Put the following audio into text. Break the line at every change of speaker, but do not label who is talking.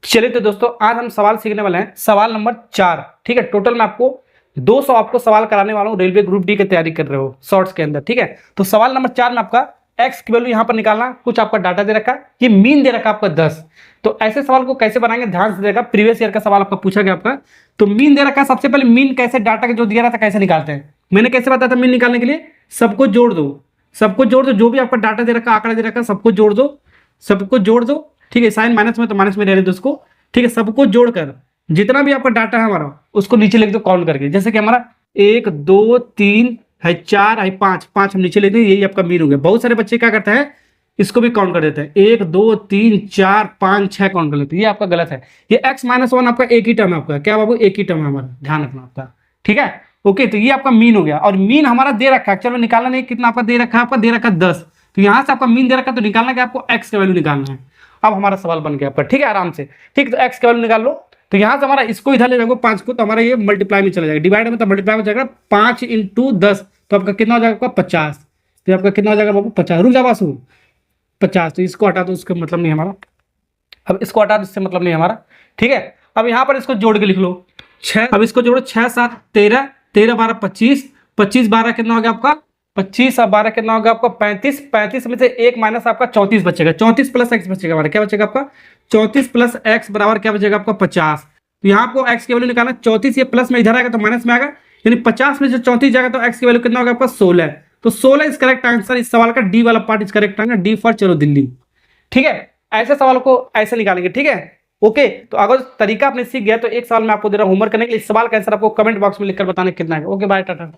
चलिए तो दोस्तों आज हम सवाल सीखने वाले हैं सवाल नंबर 4। ठीक है, टोटल मैं आपको 200 आपको सवाल कराने वाला हूँ। रेलवे ग्रुप डी की तैयारी कर रहे हो शॉर्ट्स के अंदर। ठीक है, तो सवाल नंबर 4 में आपका एक्स की वैल्यू यहाँ पर निकालना, कुछ आपका डाटा दे रखा है, ये मीन दे रखा है आपका 10। तो ऐसे सवाल को कैसे बनाएंगे ध्यान से देखा, प्रीवियस ईयर का सवाल आपका पूछा गया आपका। तो मीन दे रखा है, सबसे पहले मीन कैसे डाटा का जो दिया रहा था कैसे निकालते हैं, मैंने कैसे बताया था मीन निकालने के लिए, सबको जोड़ दो, सबको जोड़ दो, जो भी आपका डाटा दे रखा आंकड़ा दे रखा सबको जोड़ दो, सबको जोड़ दो। ठीक है, साइन माइनस में तो माइनस में रहने दो उसको। ठीक है, सबको जोड़कर जितना भी आपका डाटा है हमारा उसको नीचे लिख दो काउंट करके। जैसे कि हमारा 1 2 3 है, 4 है, 5 हम नीचे लेते हैं, यही आपका मीन हो गया। बहुत सारे बच्चे क्या करते हैं, इसको भी काउंट कर देते हैं, 1 2 3 4 5 6 काउंट कर लेते हैं, ये आपका गलत है। ये x-1 आपका एक ही टर्म है आपका, क्या बाबू, एक ही टर्म है हमारा, ध्यान रखना आपका। ठीक है, ओके, तो ये आपका मीन हो गया। और मीन हमारा दे रखा है, चलो निकालना नहीं, कितना आपका दे रखा है, आपका दे रखा है 10। तो यहां से आपका मीन दे रखा है, तो निकालना क्या आपको, एक्स का वैल्यू निकालना है। अब हमारा सवाल बन गया आपका। ठीक है, आराम से। ठीक, तो एक्स का वैल्यू निकाल लो। तो यहां से हमारा इसको इधर ले जाएंगे 5 को, तो हमारा ये मल्टीप्लाई में चला जाएगा, डिवाइड में तो मल्टीप्लाई में जाएगा 5 × 10, तो आपका कितना हो जाएगा आपका 50। तो आपका कितना हो जाएगा बाबू 50, रुक जा बासु 50। तो इसको हटा दो, उसका मतलब नहीं हमारा, अब इसको हटा दो, इससे मतलब नहीं हमारा। ठीक है, अब यहाँ पर इसको जोड़ के लिख लो 6, अब इसको जोड़ो 6 7 13, 13 12 25, 25 12 कितना हो गया आपका 25 और 12 कितना होगा आपका 35, 35 में से एक माइनस आपका 34 बचेगा, 34 प्लस एक्स बचेगा हमारा, क्या बचेगा आपका 34 प्लस एक्स बराबर क्या बचेगा आपका 50। तो यहाँ आपको एक्स की वैल्यू निकालना, 34 ये प्लस में इधर आएगा तो माइनस में आएगा, यानी 50 में से 34 जाएगा तो एक्स की वैल्यू कितना होगा आपका 16। तो 16 इज करेक्ट आंसर, इस सवाल का डी वाला part is correct answer, D for चलो दिल्ली। ठीक है, ऐसे सवाल को ऐसे निकालेंगे। ठीक है, ओके, तो अगर तरीका आपने सीख गया तो एक सवाल मैं आपको दे रहा हूं होमवर्क करने के लिए, इस सवाल का आंसर आपको कमेंट बॉक्स में लिखकर बताने कितना है। Okay, bye, Tata.